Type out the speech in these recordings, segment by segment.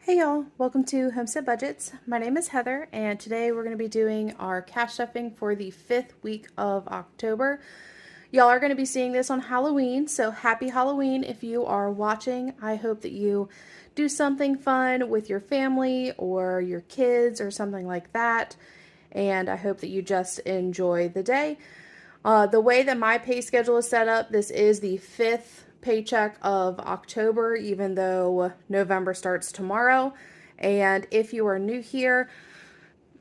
Hey y'all, welcome to Homestead Budgets. My name is Heather, and today we're going to be doing our cash stuffing for the 5th week of October. Y'all are going to be seeing this on Halloween, so happy Halloween if you are watching. I hope that you do something fun with your family or your kids or something like that, and I hope that you just enjoy the day. The way that my pay schedule is set up, this is the 5th paycheck of October, even though November starts tomorrow. And if you are new here,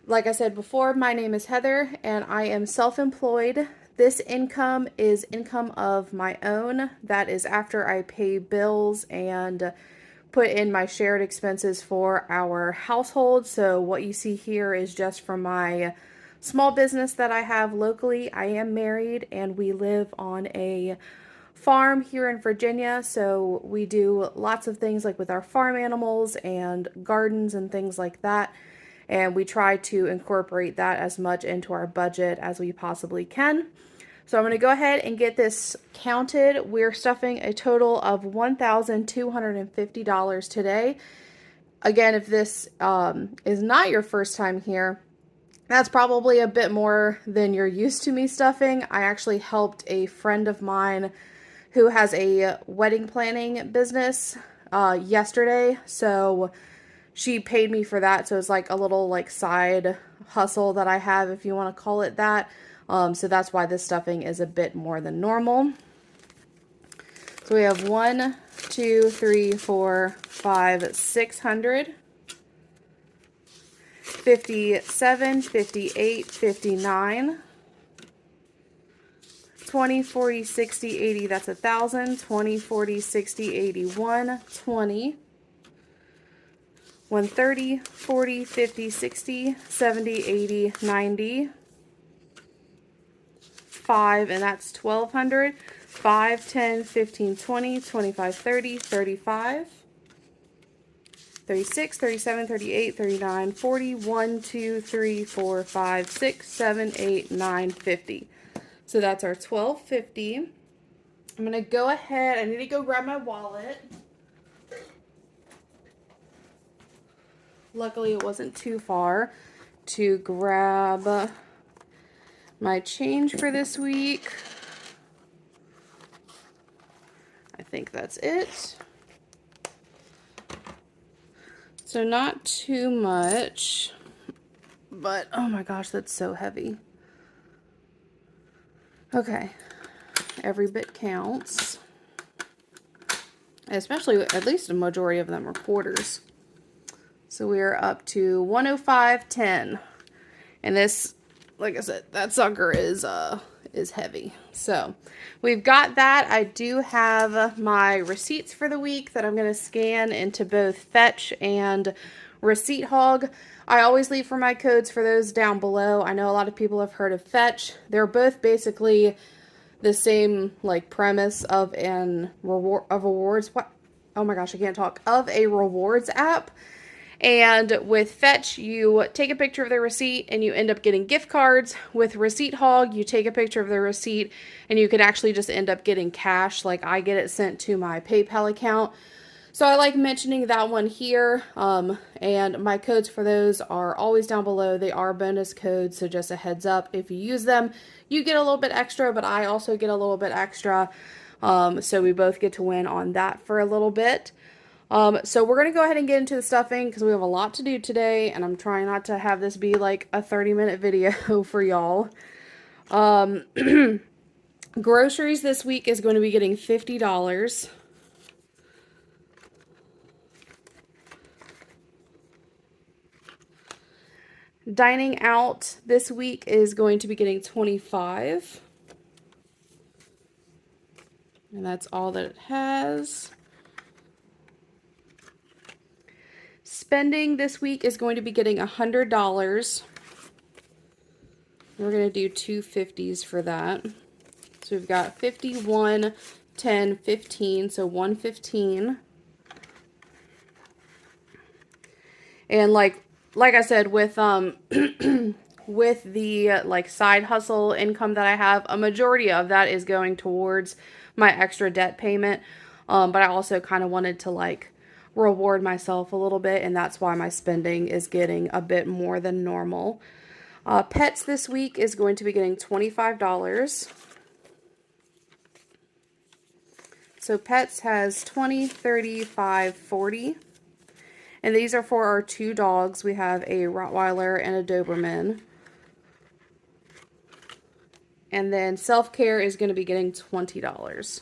like I said before, my name is Heather and I am self-employed. This income is income of my own. That is after I pay bills and put in my shared expenses for our household. So what you see here is just from my small business that I have locally. I am married and we live on a farm here in Virginia, so we do lots of things like with our farm animals and gardens and things like that, and we try to incorporate that as much into our budget as we possibly can. So I'm going to go ahead and get this counted. We're stuffing a total of $1,250 today. Again, if this is not your first time here, that's probably a bit more than you're used to me stuffing. I actually helped a friend of mine who has a wedding planning business yesterday, so she paid me for that. So it's like a little like side hustle that I have, if you want to call it that. So that's why this stuffing is a bit more than normal. So we have 1, 2, 3, 4, 5, 600, 57, 58, 59, 20, 40, 60, 80, that's 1,000, 20, 40, 60, 81, 20, 130, 40, 50, 60, 70, 80, 90, 5, and that's 1,200, 5, 10, 15, 20, 25, 30, 35, 36, 37, 38, 39, 40, 1, 2, 3, 4, 5, 6, 7, 8, 9, 50. So that's our $1,250. I'm going to go ahead. I need to go grab my wallet. Luckily, it wasn't too far to grab my change for this week. I think that's it. So not too much, but oh my gosh, that's so heavy. Okay, every bit counts. Especially, at least a majority of them are quarters. So we are up to 105.10. And this, like I said, that sucker is heavy. So we've got that. I do have my receipts for the week that I'm going to scan into both Fetch and Receipt Hog. I always leave for my codes for those down below. I know a lot of people have heard of Fetch. They're both basically the same like premise of an rewards. What? Oh my gosh, I can't talk. Of a rewards app. And with Fetch, you take a picture of the receipt and you end up getting gift cards. With Receipt Hog, you take a picture of the receipt and you can actually just end up getting cash. Like I get it sent to my PayPal account. So I like mentioning that one here. And my codes for those are always down below. They are bonus codes, so just a heads up. If you use them, you get a little bit extra, but I also get a little bit extra. So we both get to win on that for a little bit. So we're going to go ahead and get into the stuffing because we have a lot to do today, and I'm trying not to have this be like a 30-minute video for y'all. Groceries this week is going to be getting $50. Dining out this week is going to be getting $25. And that's all that it has. Spending this week is going to be getting $100. We're going to do two 50s for that. So we've got 51, 10, 15, so 115. And like I said, with with the like side hustle income that I have, a majority of that is going towards my extra debt payment. But I also kind of wanted to like reward myself a little bit, and that's why my spending is getting a bit more than normal. Pets this week is going to be getting $25. So Pets has 20, 35, 40. And these are for our 2 dogs. We have a Rottweiler and a Doberman. And then Self-Care is going to be getting $20.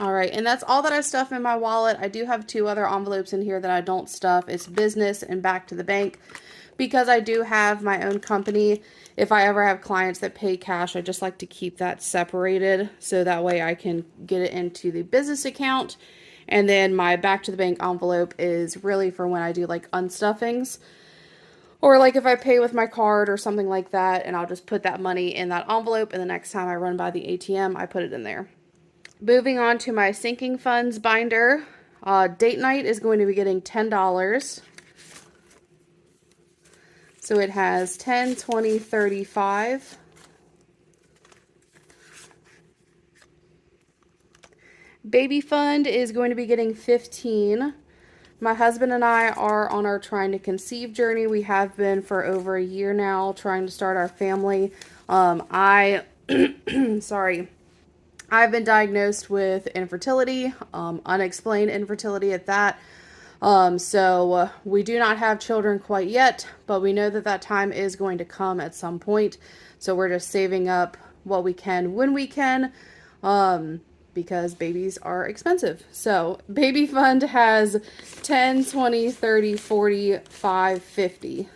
Alright, and that's all that I stuff in my wallet. I do have 2 other envelopes in here that I don't stuff. It's business and back to the bank. Because I do have my own company, if I ever have clients that pay cash, I just like to keep that separated so that way I can get it into the business account. And then my back to the bank envelope is really for when I do like unstuffings. Or like if I pay with my card or something like that, and I'll just put that money in that envelope, and the next time I run by the ATM, I put it in there. Moving on to my sinking funds binder. Date night is going to be getting $10. So it has 10, 20, 35. Baby fund is going to be getting 15. My husband and I are on our trying to conceive journey. We have been for over a year now, trying to start our family. Sorry. I've been diagnosed with infertility, unexplained infertility at that. So we do not have children quite yet, but we know that that time is going to come at some point. So we're just saving up what we can when we can, because babies are expensive. So baby fund has 10, 20, 30, 40, 5, 50.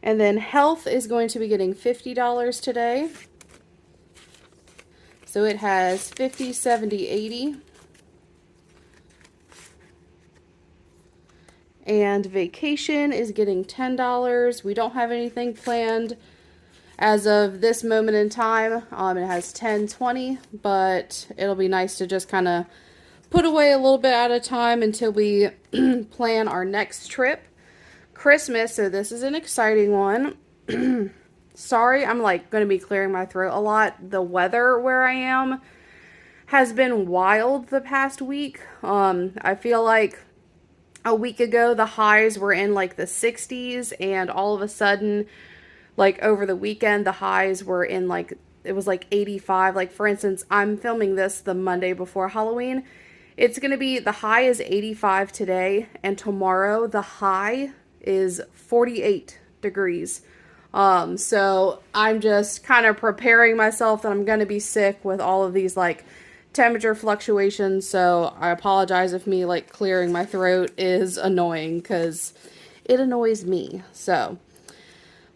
And then health is going to be getting $50 today. So it has 50, 70, 80. And vacation is getting $10. We don't have anything planned as of this moment in time. It has 10, 20, but it'll be nice to just kind of put away a little bit at a time until we plan our next trip. Christmas, so this is an exciting one. Sorry, I'm like going to be clearing my throat a lot. The weather where I am has been wild the past week. I feel like a week ago the highs were in like the 60s, and all of a sudden, like over the weekend, the highs were in like, it was like 85. Like for instance, I'm filming this the Monday before Halloween. It's going to be, the high is 85 today, and tomorrow the high is 48 degrees. So I'm just kind of preparing myself that I'm going to be sick with all of these like temperature fluctuations. So I apologize if me like clearing my throat is annoying, because it annoys me. So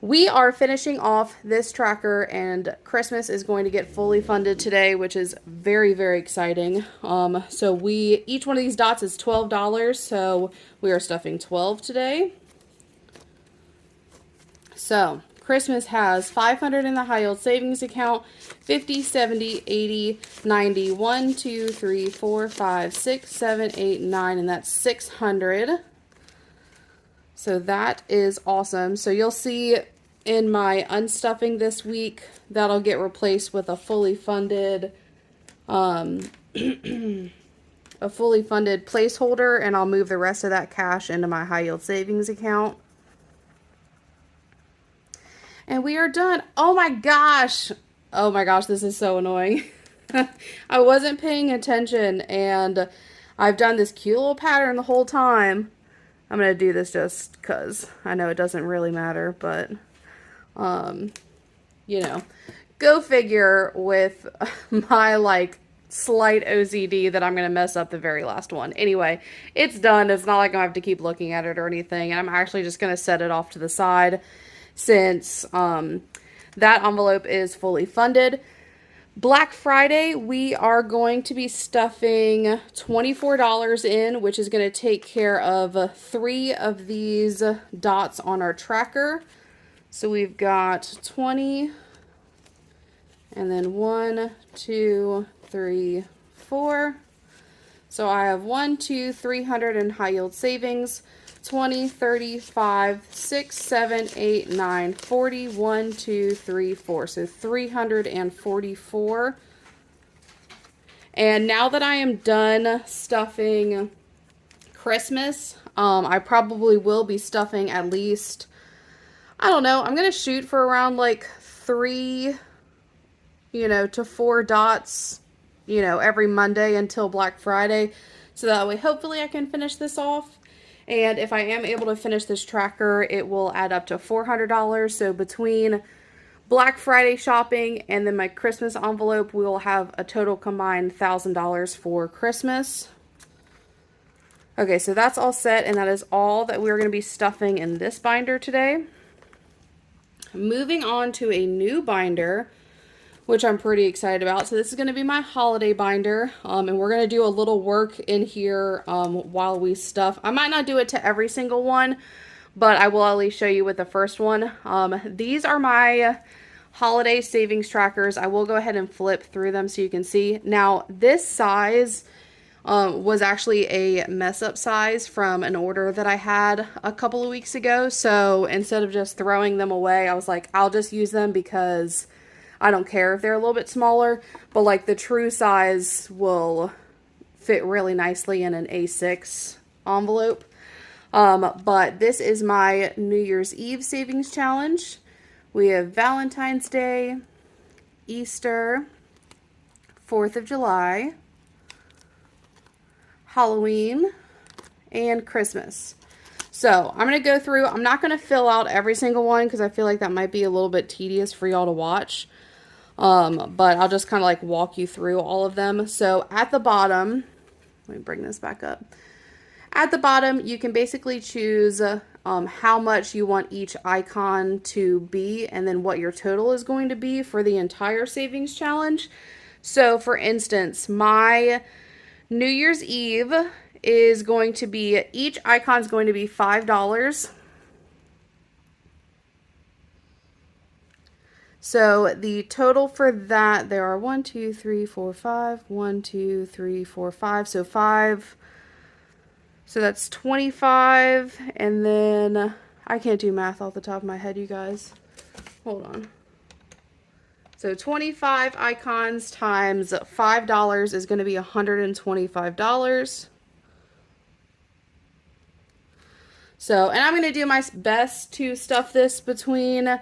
we are finishing off this tracker, and Christmas is going to get fully funded today, which is very, very exciting. So each one of these dots is $12. So we are stuffing 12 today. So Christmas has 500 in the high yield savings account, 50, 70, 80, 90, 1, 2, 3, 4, 5, 6, 7, 8, 9, and that's 600. So that is awesome. So you'll see in my unstuffing this week, that'll get replaced with a fully funded placeholder, and I'll move the rest of that cash into my high yield savings account. And we are done. Oh my gosh. Oh my gosh, this is so annoying. I wasn't paying attention, and I've done this cute little pattern the whole time. I'm going to do this just because I know it doesn't really matter, but, you know, go figure with my, like, slight OCD that I'm going to mess up the very last one. Anyway, it's done. It's not like I have to keep looking at it or anything, and I'm actually just going to set it off to the side since that envelope is fully funded. Black Friday, we are going to be stuffing $24 in, which is going to take care of 3 of these dots on our tracker. So we've got 20, and then 1, 2, 3, 4. So I have 1, 2, 300 in high yield savings, 20, 35, 6, 7, 8, 9, 40, 1, 2, 3, 4. So 344. And now that I am done stuffing Christmas, I probably will be stuffing at least, I don't know, I'm going to shoot for around like 3, to 4 dots, every Monday until Black Friday. So that way, hopefully I can finish this off. And if I am able to finish this tracker, it will add up to $400. So between Black Friday shopping and then my Christmas envelope, we will have a total combined $1,000 for Christmas. Okay, so that's all set, and that is all that we're going to be stuffing in this binder today. Moving on to a new binder, which I'm pretty excited about. So this is going to be my holiday binder, and we're going to do a little work in here while we stuff. I might not do it to every single one, but I will at least show you with the first one. These are my holiday savings trackers. I will go ahead and flip through them so you can see. Now, this size was actually a mess up size from an order that I had a couple of weeks ago. So instead of just throwing them away, I was like, I'll just use them because I don't care if they're a little bit smaller, but like the true size will fit really nicely in an A6 envelope. But this is my New Year's Eve savings challenge. We have Valentine's Day, Easter, 4th of July, Halloween, and Christmas. So I'm going to go through, I'm not going to fill out every single one because I feel like that might be a little bit tedious for y'all to watch. But I'll just kind of like walk you through all of them. So at the bottom, let me bring this back up. At the bottom, you can basically choose how much you want each icon to be and then what your total is going to be for the entire savings challenge. So for instance, my New Year's Eve is going to be, each icon is going to be $5. So the total for that, there are 1, 2, 3, 4, 5, 1, 2, 3, 4, 5. So 5, so that's 25. And then I can't do math off the top of my head, you guys. Hold on. So 25 icons times $5 is going to be $125. So, and I'm going to do my best to stuff this between,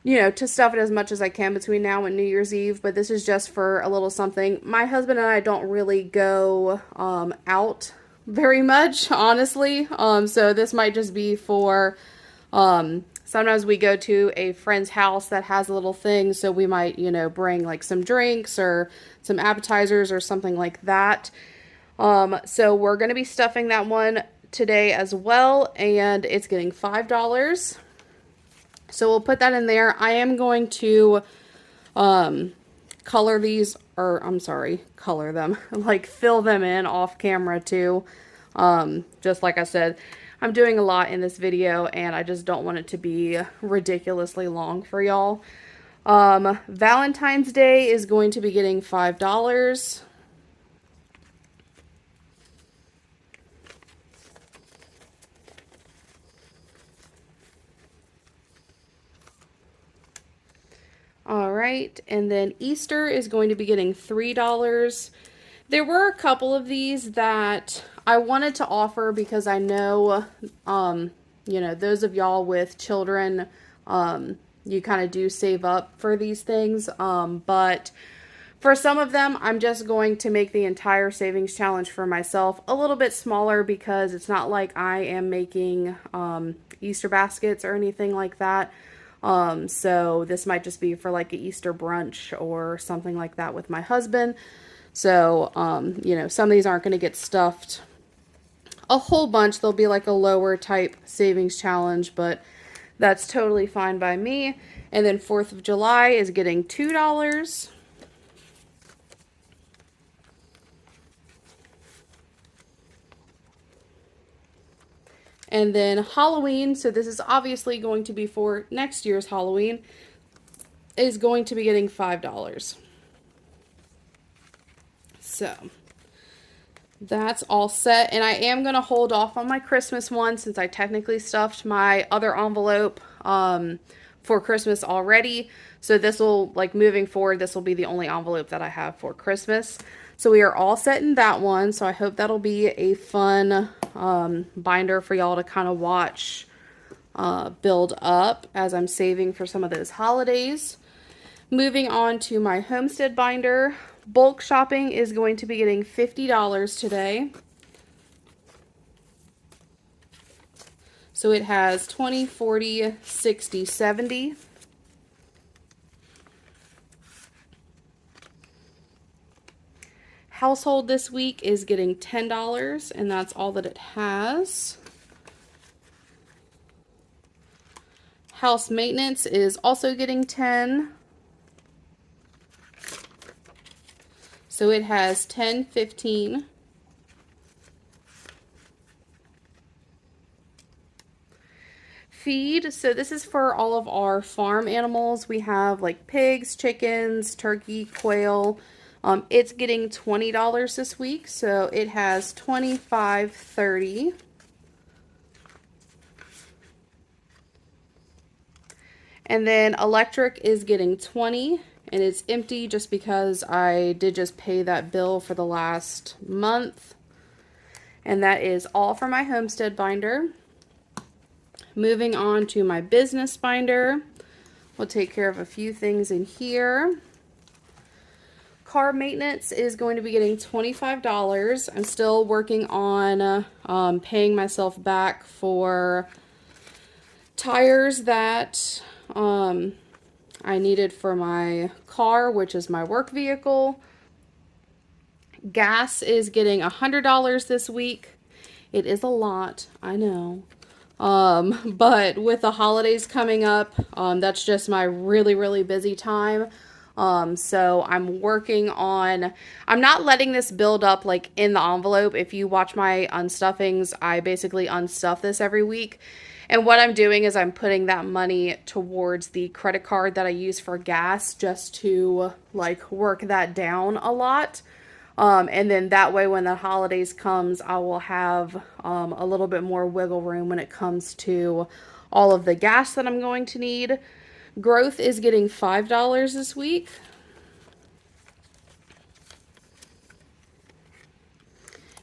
to stuff it as much as I can between now and New Year's Eve, but this is just for a little something. My husband and I don't really go out very much, honestly. So this might just be for, sometimes we go to a friend's house that has a little thing, so we might, bring like some drinks or some appetizers or something like that. So we're going to be stuffing that one today as well, and it's getting $5. So we'll put that in there. I am going to color these, or I'm sorry, color them, like fill them in off camera too. Just like I said, I'm doing a lot in this video and I just don't want it to be ridiculously long for y'all. Valentine's Day is going to be getting $5. All right, and then Easter is going to be getting $3. There were a couple of these that I wanted to offer because I know, those of y'all with children, you kind of do save up for these things. But for some of them, I'm just going to make the entire savings challenge for myself a little bit smaller because it's not like I am making Easter baskets or anything like that. So this might just be for like an Easter brunch or something like that with my husband. So, some of these aren't going to get stuffed a whole bunch. They'll be like a lower type savings challenge, but that's totally fine by me. And then 4th of July is getting $2. And then Halloween, so this is obviously going to be for next year's Halloween, is going to be getting $5. So, that's all set. And I am going to hold off on my Christmas one since I technically stuffed my other envelope for Christmas already. So this will, like, moving forward, this will be the only envelope that I have for Christmas. So we are all set in that one. So I hope that'll be a fun binder for y'all to kind of watch build up as I'm saving for some of those holidays. Moving on to my Homestead binder. Bulk shopping is going to be getting $50 today. So it has 20, 40, 60, 70. Household this week is getting $10, and that's all that it has. House maintenance is also getting 10. So it has 10, 15. Feed, so this is for all of our farm animals. We have like pigs, chickens, turkey, quail. It's getting $20 this week, so it has 25, 30. And then electric is getting 20, and it's empty just because I did just pay that bill for the last month. And that is all for my Homestead binder. Moving on to my business binder. We'll take care of a few things in here. Car maintenance is going to be getting $25. I'm still working on paying myself back for tires that I needed for my car, which is my work vehicle. Gas is getting $100 this week. It is a lot, I know. But with the holidays coming up, that's just my really, really busy time. So I'm working on, I'm not letting this build up like in the envelope. If you watch my unstuffings, I basically unstuff this every week. And what I'm doing is I'm putting that money towards the credit card that I use for gas just to like work that down a lot. And then that way when the holidays comes, I will have a little bit more wiggle room when it comes to all of the gas that I'm going to need. Growth is getting $5 this week.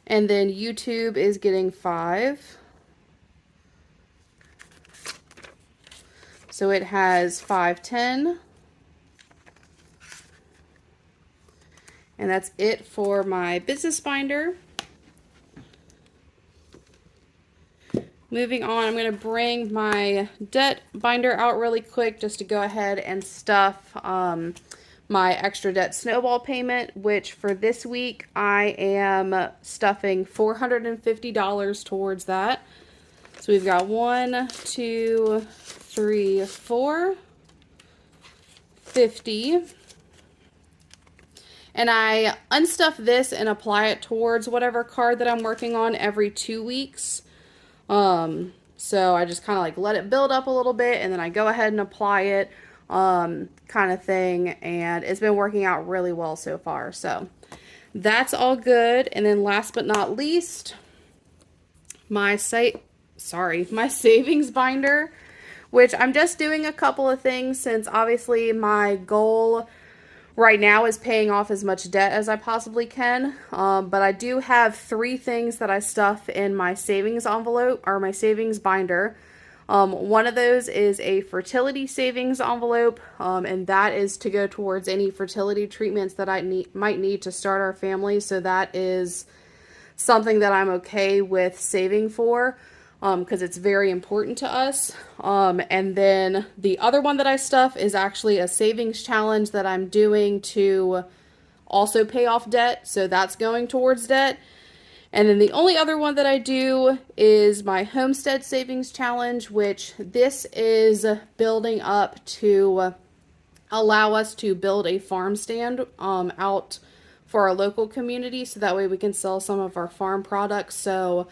And then YouTube is getting $5. So it has 5, 10. And that's it for my business binder. Moving on, I'm going to bring my debt binder out really quick just to go ahead and stuff my extra debt snowball payment, which for this week I am stuffing $450 towards that. So we've got 1, 2, 3, 4, 50. And I unstuff this and apply it towards whatever card that I'm working on every 2 weeks. So I just kind of like let it build up a little bit and then I go ahead and apply it, kind of thing. And it's been working out really well so far. So that's all good. And then last but not least, my savings binder, which I'm just doing a couple of things since obviously my goal right now is paying off as much debt as I possibly can, but I do have 3 things that I stuff in my savings envelope, or my savings binder. One of those is a fertility savings envelope, and that is to go towards any fertility treatments that I might need to start our family, so that is something that I'm okay with saving for. Because it's very important to us. And then the other one that I stuff is actually a savings challenge that I'm doing to also pay off debt. So that's going towards debt. And then the only other one that I do is my homestead savings challenge, which this is building up to allow us to build a farm stand out for our local community. So that way we can sell some of our farm products. So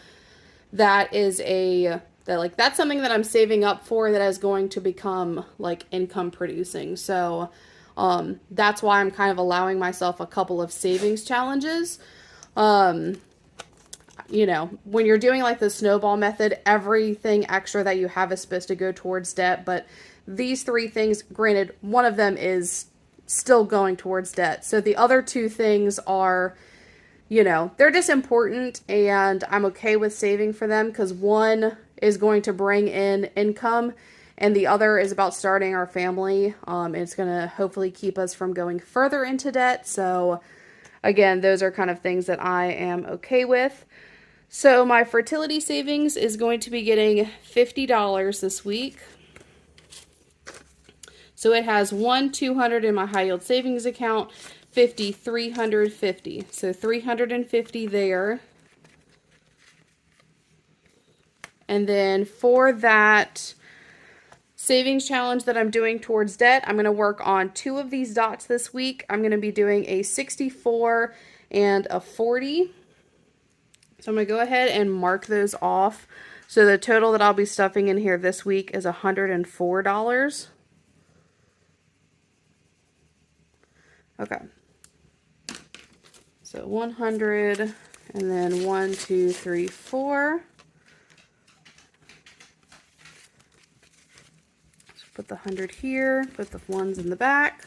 that is that's something that I'm saving up for that is going to become like income producing. So that's why I'm kind of allowing myself a couple of savings challenges. you know, when you're doing like the snowball method, everything extra that you have is supposed to go towards debt. But these three things, granted, one of them is still going towards debt. So the other two things are, you know, they're just important, and I'm okay with saving for them because one is going to bring in income and the other is about starting our family. It's going to hopefully keep us from going further into debt. So again, those are kind of things that I am okay with. So my fertility savings is going to be getting $50 this week. So it has $200 in my high yield savings account, 50, 350. So 350 there. And then for that savings challenge that I'm doing towards debt, I'm going to work on 2 of these dots this week. I'm going to be doing a 64 and a 40. So I'm going to go ahead and mark those off. So the total that I'll be stuffing in here this week is $104. Okay. So 100 and then 1, 2, 3, 4. Put the 100 here, put the ones in the back.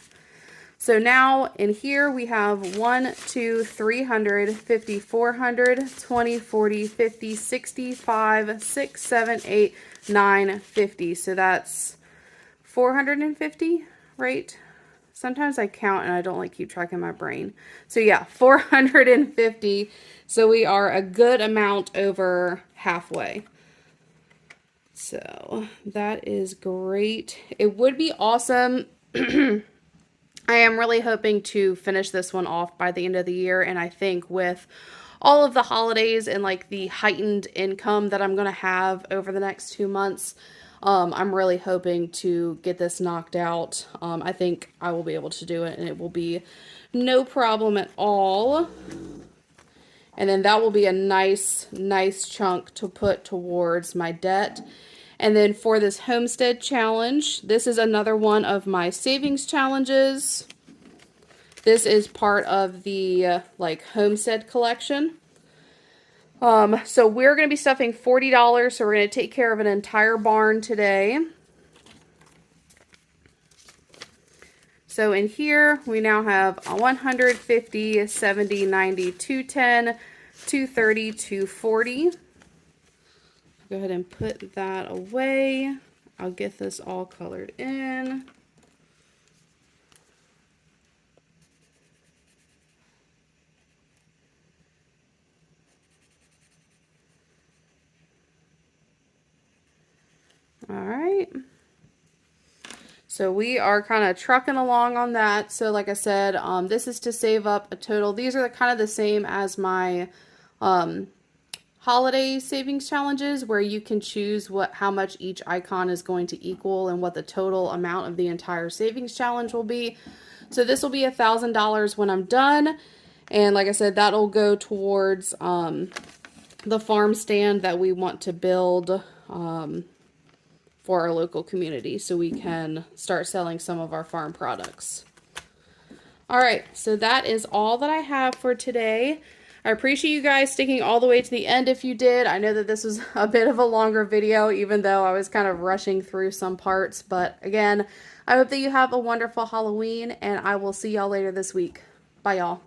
So now in here we have 1, 2, 300, 50, 400, 20, 40, 50, 65, 6, 7, 8, 9, 50. So that's 450, right? Sometimes I count and I don't like keep track in my brain. So yeah, 450. So we are a good amount over halfway. So that is great. It would be awesome. I am really hoping to finish this one off by the end of the year. And I think with all of the holidays and like the heightened income that I'm going to have over the next 2 months, I'm really hoping to get this knocked out. I think I will be able to do it and it will be no problem at all. And then that will be a nice chunk to put towards my debt. And then for this homestead challenge, this is another one of my savings challenges. This is part of the like homestead collection. So we're going to be stuffing $40. So we're going to take care of an entire barn today. So in here, we now have 150, 70, 90, 210, 230, 240. Go ahead and put that away. I'll get this all colored in. All right. So we are kind of trucking along on that. So like I said, this is to save up a total. These are kind of the same as my holiday savings challenges, where you can choose how much each icon is going to equal and what the total amount of the entire savings challenge will be. So this will be $1,000 when I'm done. And like I said, that'll go towards the farm stand that we want to build for our local community, so we can start selling some of our farm products. All right, so that is all that I have for today. I appreciate you guys sticking all the way to the end if you did. I know that this was a bit of a longer video, even though I was kind of rushing through some parts. But again, I hope that you have a wonderful Halloween, and I will see y'all later this week. Bye, y'all.